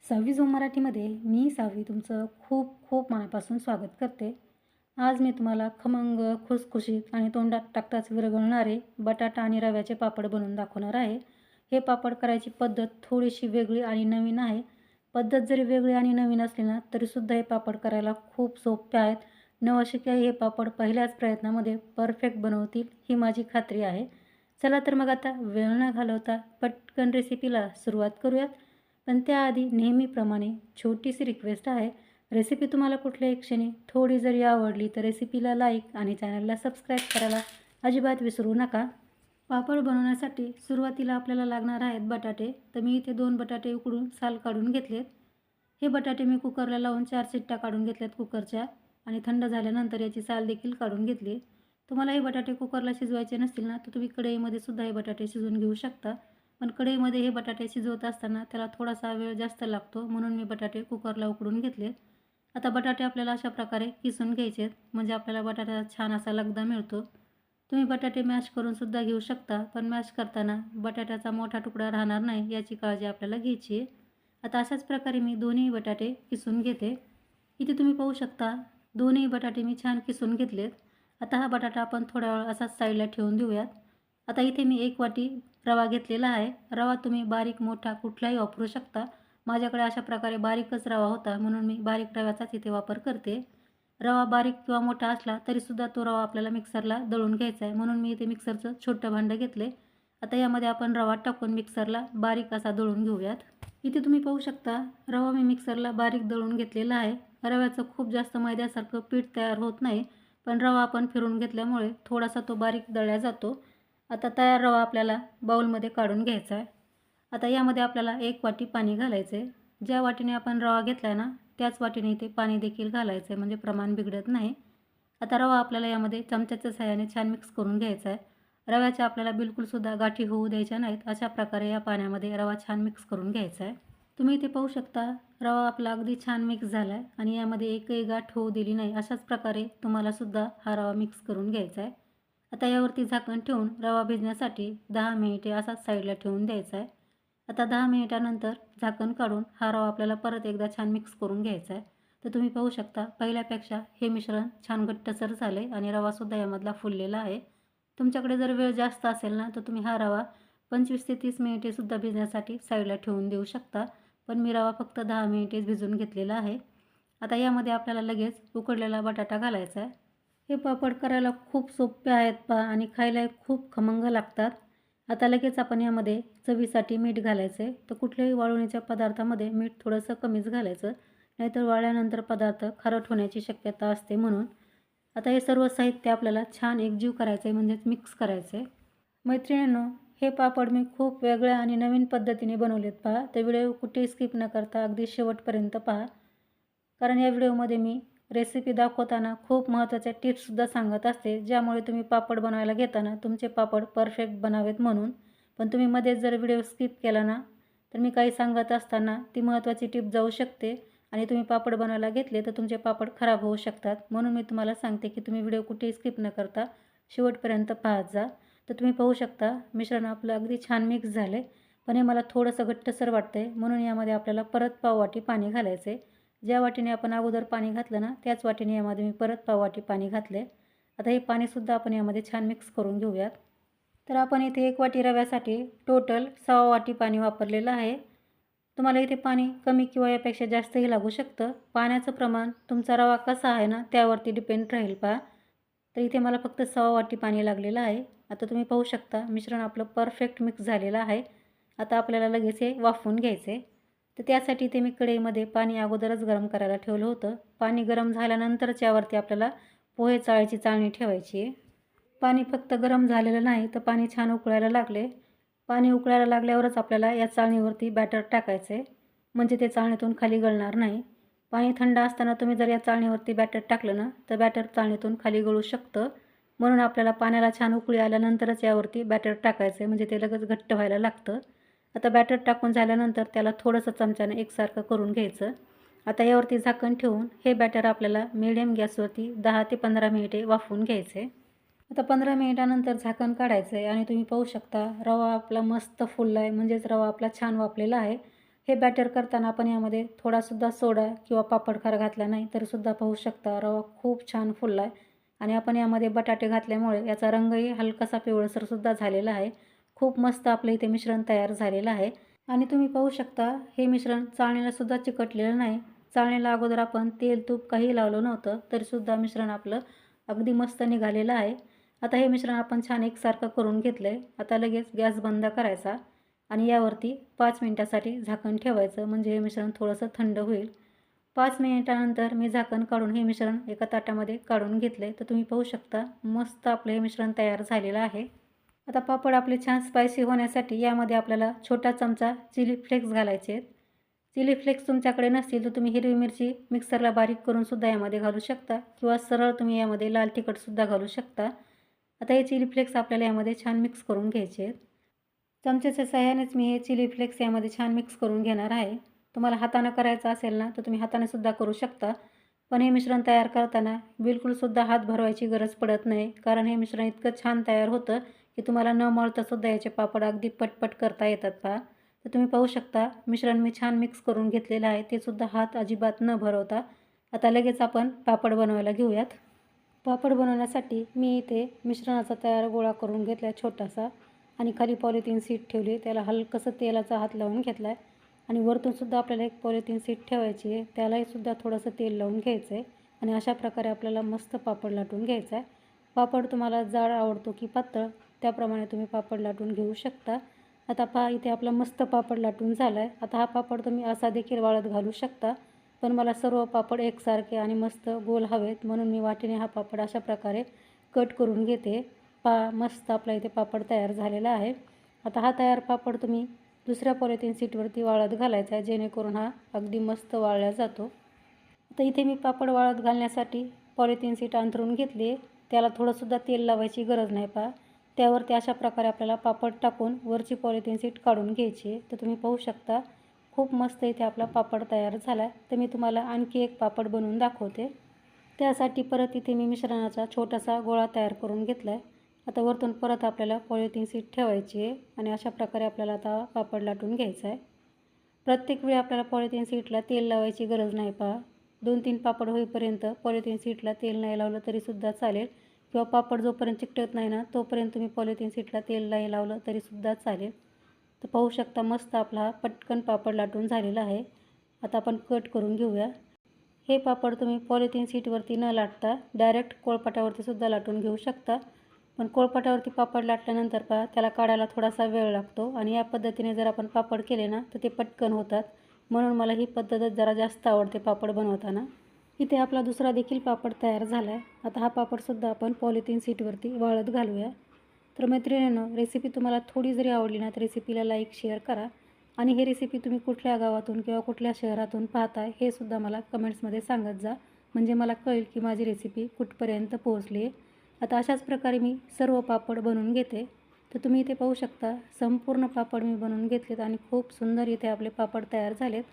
सहावी झोन मराठीमध्ये मी सावी तुमचं खूप खूप मनापासून स्वागत करते. आज मी तुम्हाला खमंग, खुसखुशीत आणि तोंडात टाकताच विरघळणारे बटाटा आणि रव्याचे पापड बनवून दाखवणार आहे. हे पापड करायची पद्धत थोडीशी वेगळी आणि नवीन आहे. पद्धत जरी वेगळी आणि नवीन असली ना तरीसुद्धा हे पापड करायला खूप सोपे आहेत. नवशिके हे पापड पहिल्याच प्रयत्नामध्ये परफेक्ट बनवतील ही माझी खात्री आहे. चला तर मग आता वेळ न घालवता पटकन रेसिपीला सुरुवात करूयात. पण त्याआधी नेहमीप्रमाणे छोटीशी रिक्वेस्ट आहे. रेसिपी तुम्हाला कुठल्याही क्षणी थोडी जरी आवडली तर रेसिपीला लाईक आणि चॅनलला सबस्क्राईब करायला अजिबात विसरू नका. पापड बनवण्यासाठी सुरुवातीला आपल्याला लागणार आहेत बटाटे. तर मी इथे 2 बटाटे उकडून साल काढून घेतलेत. हे बटाटे मी कुकरला लावून 4 शिट्ट्या काढून घेतल्यात कुकरच्या आणि थंड झाल्यानंतर याची साल देखील काढून घेतली. तुम्हाला हे बटाटे कुकरला शिजवायचे नसतील ना तर तुम्ही कढईमध्ये सुद्धा हे बटाटे शिजवून घेऊ शकता. पण कढईमध्ये हे बटाटे शिजवत असताना त्याला थोडासा वेळ जास्त लागतो, म्हणून मी बटाटे कुकरला उकडून घेतले. आता बटाटे आपल्याला अशा प्रकारे किसून घ्यायचे आहेत, म्हणजे आपल्याला बटाट्याचा छान असा लगदा मिळतो. तुम्ही बटाटे मॅश करून सुद्धा घेऊ शकता, पण मॅश करताना बटाट्याचा मोठा तुकडा राहणार नाही याची काळजी आपल्याला घ्यायची आहे. आता अशाच प्रकारे मी दोन्ही बटाटे किसून घेते. इथे तुम्ही पाहू शकता दोन्ही बटाटे मी छान किसून घेतलेत. आता हा बटाटा आपण थोडा वेळ असाच साईडला ठेवून देऊयात. आता इथे मी 1 वाटी रवा घेतलेला आहे. रवा तुम्ही बारीक मोठा कुठलाही वापरू शकता. माझ्याकडे अशा प्रकारे बारीकच रवा होता, म्हणून मी बारीक रव्याचाच इथे वापर करते. रवा बारीक किंवा मोठा असला तरीसुद्धा तो रवा आपल्याला मिक्सरला दळून घ्यायचा आहे, म्हणून मी इथे मिक्सरचं छोटं भांडं घेतले. आता यामध्ये आपण रवा टाकून मिक्सरला बारीक असा दळून घेऊयात. इथे तुम्ही पाहू शकता रवा मी मिक्सरला बारीक दळून घेतलेला आहे. रव्याचं खूप जास्त मैद्यासारखं पीठ तयार होत नाही, पण रवा आपण फिरून घेतल्यामुळे थोडासा तो बारीक दळला जातो. आता तयार रवा आपल्याला बाउलमध्ये काढून घ्यायचा आहे. आता यामध्ये आपल्याला 1 वाटी पाणी घालायचं आहे. ज्या वाटीने आपण रवा घेतला आहे ना त्याच वाटीने इथे पाणी देखील घालायचं आहे, म्हणजे प्रमाण बिघडत नाही. आता रवा आपल्याला यामध्ये चमच्याच्या सहाय्याने छान मिक्स करून घ्यायचा आहे. रव्याच्या आपल्याला बिलकुलसुद्धा गाठी होऊ द्यायच्या नाहीत. अशा प्रकारे या पाण्यामध्ये रवा छान मिक्स करून घ्यायचा आहे. तुम्ही इथे पाहू शकता रवा आपला अगदी छान मिक्स झाला आहे आणि यामध्ये एकही गाठ होऊ दिली नाही. अशाच प्रकारे तुम्हालासुद्धा हा रवा मिक्स करून घ्यायचा आहे. आता यावरती झाकण ठेवून रवा भिजण्यासाठी 10 मिनिटे असाच साईडला ठेवून द्यायचा आहे. आता 10 मिनिटानंतर झाकण काढून हा रवा आपल्याला परत एकदा छान मिक्स करून घ्यायचा आहे. तर तुम्ही पाहू शकता पहिल्यापेक्षा हे मिश्रण छान घट्टसर झाले आणि रवासुद्धा यामधला फुललेला आहे. तुमच्याकडे जर वेळ जास्त असेल ना तर तुम्ही हा रवा 25 ते 30 मिनिटेसुद्धा भिजण्यासाठी साईडला ठेवून देऊ शकता. पण मी रवा फक्त 10 मिनिटेच भिजवून घेतलेला आहे. आता यामध्ये आपल्याला लगेच उकडलेला बटाटा घालायचा आहे. हे पापड करायला खूप सोपे आहेत पहा आणि खायला खूप खमंग लागतात. आता लगेच आपण यामध्ये चवीसाठी मीठ घालायचं आहे. तर कुठल्याही वाळवणीच्या पदार्थामध्ये मीठ थोडंसं कमीच घालायचं, नाहीतर वाळल्यानंतर पदार्थ खारट होण्याची शक्यता असते म्हणून. आता हे सर्व साहित्य आपल्याला छान एकजीव करायचं आहे, म्हणजेच मिक्स करायचं आहे. मैत्रिणींनो, हे पापड मी खूप वेगळ्या आणि नवीन पद्धतीने बनवलेत पहा. तर व्हिडिओ कुठेही स्किप न करता अगदी शेवटपर्यंत पहा, कारण या व्हिडिओमध्ये मी रेसिपी दाखवताना खूप महत्त्वाच्या टिप्ससुद्धा सांगत असते, ज्यामुळे तुम्ही पापड बनवायला घेताना तुमचे पापड परफेक्ट बनावेत म्हणून. पण तुम्ही मध्येच जर व्हिडिओ स्किप केला ना तर मी काही सांगत असताना ती महत्त्वाची टिप जाऊ शकते आणि तुम्ही पापड बनवायला घेतले तर तुमचे पापड खराब होऊ शकतात. म्हणून मी तुम्हाला सांगते की तुम्ही व्हिडिओ कुठेही स्किप न करता शेवटपर्यंत पाहत जा. तर तुम्ही पाहू शकता मिश्रण आपलं अगदी छान मिक्स झालं आहे, पण हे मला थोडंसं घट्टसर वाटतं आहे, म्हणून यामध्ये आपल्याला परत पाव वाटी पाणी घालायचं आहे. ज्या वाटीने आपण अगोदर पाणी घातलं ना त्याच वाटीने यामध्ये मी परत पाव वाटी पाणी घातले. आता हे पाणीसुद्धा आपण यामध्ये छान मिक्स करून घेऊयात. तर आपण इथे 1 वाटी रव्यासाठी टोटल 6 वाटी पाणी वापरलेलं आहे. तुम्हाला इथे पाणी कमी किंवा यापेक्षा जास्तही लागू शकतं. पाण्याचं प्रमाण तुमचा रवा कसा आहे ना त्यावरती डिपेंड राहील पहा. तर इथे मला फक्त 6 वाटी पाणी लागलेलं आहे. आता तुम्ही पाहू शकता मिश्रण आपलं परफेक्ट मिक्स झालेलं आहे. आता आपल्याला लगेच हे वाफवून घ्यायचं आहे. तर त्यासाठी इथे मी कढईमध्ये पाणी अगोदरच गरम करायला ठेवलं होतं. पाणी गरम झाल्यानंतरच यावरती आपल्याला पोहे चाळायची चाळणी ठेवायची आहे. पाणी फक्त गरम झालेलं नाही तर पाणी छान उकळायला लागले. पाणी उकळायला लागल्यावरच आपल्याला या चाळणीवरती बॅटर टाकायचं आहे, म्हणजे ते चाळणीतून खाली गळणार नाही. पाणी थंड असताना तुम्ही जर या चाळणीवरती बॅटर टाकलं ना तर बॅटर चाळणीतून खाली गळू शकतं. म्हणून आपल्याला पाण्याला छान उकळी आल्यानंतरच यावरती बॅटर टाकायचं आहे, म्हणजे ते लगेच घट्ट व्हायला लागतं. आता बॅटर टाकून झाल्यानंतर त्याला थोडंसं चमच्याने एकसारखं करून घ्यायचं. आता यावरती झाकण ठेवून हे बॅटर आपल्याला मिडियम गॅसवरती 10 ते 15 मिनिटे वाफवून घ्यायचे. आता 15 मिनिटानंतर झाकण काढायचं आहे आणि तुम्ही पाहू शकता रवा आपला मस्त फुलला आहे, म्हणजेच रवा आपला छान वाफलेला आहे. हे बॅटर करताना आपण यामध्ये थोडासुद्धा सोडा किंवा पापड खार घातला नाही तरीसुद्धा पाहू शकता रवा खूप छान फुलला आहे. आणि आपण यामध्ये बटाटे घातल्यामुळे याचा रंगही हलकासा पिवळसरसुद्धा झालेला आहे. खूप मस्त आपलं इथे मिश्रण तयार झालेलं आहे. आणि तुम्ही पाहू शकता हे मिश्रण चाळणीलासुद्धा चिकटलेलं नाही. चाळणीला अगोदर आपण तेल तूप काही लावलं नव्हतं तरीसुद्धा मिश्रण आपलं अगदी मस्त निघालेलं आहे. आता हे मिश्रण आपण छान एकसारखं करून घेतलं आहे. आता लगेच गॅस बंद करायचा आणि यावरती 5 मिनिटासाठी झाकण ठेवायचं, म्हणजे हे मिश्रण थोडंसं थंड होईल. 5 मिनिटानंतर मी झाकण काढून हे मिश्रण एका ताटामध्ये काढून घेतले. तर तुम्ही पाहू शकता मस्त आपलं हे मिश्रण तयार झालेलं आहे. आता पापड आपले छान स्पायसी होण्यासाठी यामध्ये आपल्याला छोटा चमचा चिली फ्लेक्स घालायचे आहेत. चिली फ्लेक्स तुमच्याकडे नसतील तर तुम्ही हिरवी मिरची मिक्सरला बारीक करूनसुद्धा यामध्ये घालू शकता किंवा सरळ तुम्ही यामध्ये लाल तिखटसुद्धा घालू शकता. आता हे चिली फ्लेक्स आपल्याला यामध्ये छान मिक्स करून घ्यायचे आहेत. चमच्याच्या सहाय्यानेच मी हे चिली फ्लेक्स यामध्ये छान मिक्स करून घेणार आहे. तुम्हाला हातानं करायचं असेल ना तर तुम्ही हातानेसुद्धा करू शकता. पण हे मिश्रण तयार करताना बिलकुलसुद्धा हात भरवायची गरज पडत नाही, कारण हे मिश्रण इतकं छान तयार होतं की तुम्हाला न मळतासुद्धा याचे पापड अगदी पटपट करता येतात पहा. तर तुम्ही पाहू शकता मिश्रण मी छान मिक्स करून घेतलेलं आहे, ते सुद्धा हात अजिबात न भरवता. आता लगेच आपण पापड बनवायला घेऊयात. पापड बनवण्यासाठी मी इथे मिश्रणाचा तयार गोळा करून घेतला आहे छोटासा आणि खाली पॉलिथिन सीट ठेवली. त्याला हलकंसं तेलाचा हात लावून घेतला आहे आणि वरतूनसुद्धा आपल्याला एक पॉलिथिन सीट ठेवायची आहे. त्यालाही सुद्धा थोडंसं तेल लावून घ्यायचं आहे आणि अशा प्रकारे आपल्याला मस्त पापड लाटून घ्यायचा आहे. पापड तुम्हाला जाड आवडतो की पातळ त्याप्रमाणे तुम्ही पापड लाटून घेऊ शकता. आता पहा इथे आपला मस्त पापड लाटून झाला आहे. आता हा पापड तुम्ही असा देखील वाळत घालू शकता, पण मला सर्व पापड एकसारखे आणि मस्त गोल हवेत म्हणून मी वाटीने हा पापड अशा प्रकारे कट करून घेते. मस्त आपला इथे पापड तयार झालेला आहे. आता हा तयार पापड तुम्ही दुसऱ्या पॉलिथिन सीटवरती वाळत घालायचा आहे, जेणेकरून हा अगदी मस्त वाळला जातो. आता इथे मी पापड वाळत घालण्यासाठी पॉलिथिन सीट अंथरून घेतली आहे. त्याला थोडंसुद्धा तेल लावायची गरज नाही पहा. त्यावरती अशा प्रकारे आपल्याला पापड टाकून वरची पॉलिथिन सीट काढून घ्यायची आहे. तर तुम्ही पाहू शकता खूप मस्त इथे आपला पापड तयार झाला आहे. तर मी तुम्हाला आणखी एक पापड बनवून दाखवते. त्यासाठी परत इथे मी मिश्रणाचा छोटासा गोळा तयार करून घेतला आहे. आता वरतून परत आपल्याला पॉलिथिन सीट ठेवायची आहे आणि अशा प्रकारे आपल्याला आता पापड लाटून घ्यायचा आहे. प्रत्येक वेळी आपल्याला पॉलिथिन सीटला तेल लावायची गरज नाही पहा. 2-3 पापड होईपर्यंत पॉलिथिन सीटला तेल नाही लावलं तरीसुद्धा चालेल, किंवा पापड जोपर्यंत चिकटत नाही ना तोपर्यंत तुम्ही पॉलिथिन सीटला तेल नाही लावलं तरीसुद्धा चालेल. तर पाहू शकता मस्त आपला हा पटकन पापड लाटून झालेला आहे. आता आपण कट करून घेऊया. हे पापड तुम्ही पॉलिथिन सीटवरती न लाटता डायरेक्ट पोळपाटावरती सुद्धा लाटून घेऊ शकता. पण पोळपाटावरती पापड लाटल्यानंतर पहा त्याला काढायला थोडासा वेळ लागतो आणि या पद्धतीने जर आपण पापड केले ना तर ते पटकन होतात. म्हणून मला ही पद्धतच जरा जास्त आवडते पापड बनवताना. इथे आपला दुसरा देखील पापड तयार झाला आहे. आता हा पापडसुद्धा आपण पॉलिथिन सीटवरती वाळत घालूया. तर मैत्रिणींनो, रेसिपी तुम्हाला थोडी जरी आवडली ना तर रेसिपीला लाईक शेअर करा आणि ही रेसिपी तुम्ही कुठल्या गावातून किंवा कुठल्या शहरातून पाहताय हे सुद्धा मला कमेंट्समध्ये सांगत जा, म्हणजे मला कळेल की माझी रेसिपी कुठपर्यंत पोहोचली आहे. आता अशाच प्रकारे मी सर्व पापड बनवून घेते. तर तुम्ही इथे पाहू शकता संपूर्ण पापड मी बनवून घेतलेत आणि खूप सुंदर इथे आपले पापड तयार झालेत.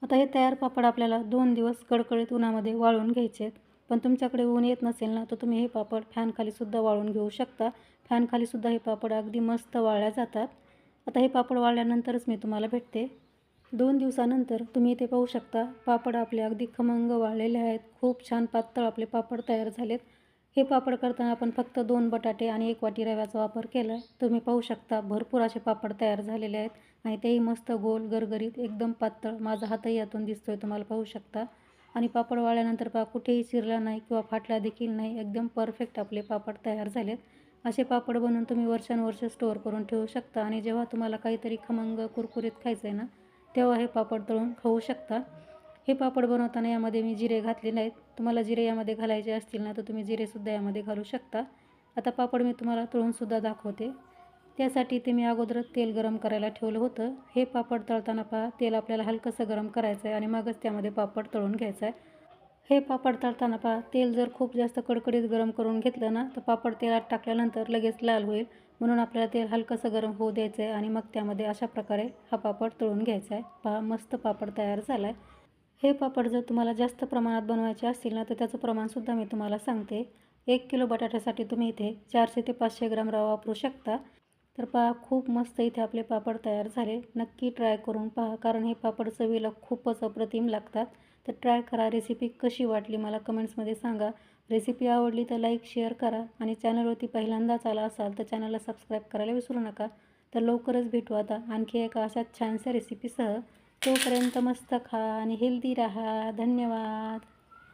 आता हे तयार पापड आपल्याला 2 दिवस कडकडीत उन्हामध्ये वाळवून घ्यायचे आहेत. पण तुमच्याकडे ऊन येत नसेल ना तर तुम्ही हे पापड फॅनखालीसुद्धा वाळवून घेऊ शकता. फॅनखालीसुद्धा हे पापड अगदी मस्त वाळल्या जातात. आता हे पापड वाळल्यानंतरच मी तुम्हाला भेटते. 2 दिवसानंतर तुम्ही इथे पाहू शकता पापड आपले अगदी खमंग वाळलेले आहेत. खूप छान पातळ आपले पापड तयार झालेत. हे पापड करताना आपण फक्त 2 बटाटे आणि 1 वाटी रव्याचा वापर केला आहे. तुम्ही पाहू शकता भरपूर असे पापड तयार झालेले आहेत आणि तेही मस्त गोल गरगरीत एकदम पातळ. माझा हातही यातून दिसतोय तुम्हाला पाहू शकता. आणि पापड वाळल्यानंतर पहा कुठेही चिरला नाही किंवा फाटला देखील नाही. एकदम परफेक्ट आपले पापड तयार झालेत. असे पापड बनवून तुम्ही वर्षानुवर्ष स्टोअर करून ठेवू शकता आणि जेव्हा तुम्हाला काहीतरी खमंग कुरकुरीत खायचं आहे ना तेव्हा हे पापड तळून खाऊ शकता. हे पापड बनवताना यामध्ये मी जिरे घातले नाहीत. तुम्हाला जिरे यामध्ये घालायचे असतील ना तर तुम्ही जिरेसुद्धा यामध्ये घालू शकता. आता पापड मी तुम्हाला तळूनसुद्धा दाखवते. त्यासाठी ते मी अगोदरच तेल गरम करायला ठेवलं होतं. हे पापड तळताना पहा तेल आपल्याला हलकंसं गरम करायचं आहे आणि मगच त्यामध्ये पापड तळून घ्यायचं आहे. हे पापड तळताना पहा तेल जर खूप जास्त कडकडीत गरम करून घेतलं ना तर पापड तेलात टाकल्यानंतर लगेच लाल होईल. म्हणून आपल्याला तेल हलकंसं गरम होऊ द्यायचं आहे आणि मग त्यामध्ये अशा प्रकारे हा पापड तळून घ्यायचा आहे. पहा मस्त पापड तयार झाला आहे. हे पापड जर तुम्हाला जास्त प्रमाणात बनवायचे असतील ना तर त्याचं प्रमाणसुद्धा मी तुम्हाला सांगते. 1 किलो बटाट्यासाठी तुम्ही इथे 400 ते 500 ग्राम रवा वापरू शकता. तर पहा, खूप मस्त इथे आपले पापड तयार झाले. नक्की ट्राय करून पहा, कारण हे पापड चवीला खूपच अप्रतिम लागतात. तर ट्राय करा. रेसिपी कशी वाटली मला कमेंट्समध्ये सांगा. रेसिपी आवडली तर लाईक शेअर करा आणि चॅनलवरती पहिल्यांदाच आला असाल तर चॅनलला सबस्क्राईब करायला विसरू नका. तर लवकरच भेटू आता आणखी एका अशाच छानशा रेसिपीसह. तोपर्यंत मस्त खा आणि हेल्दी राहा. धन्यवाद.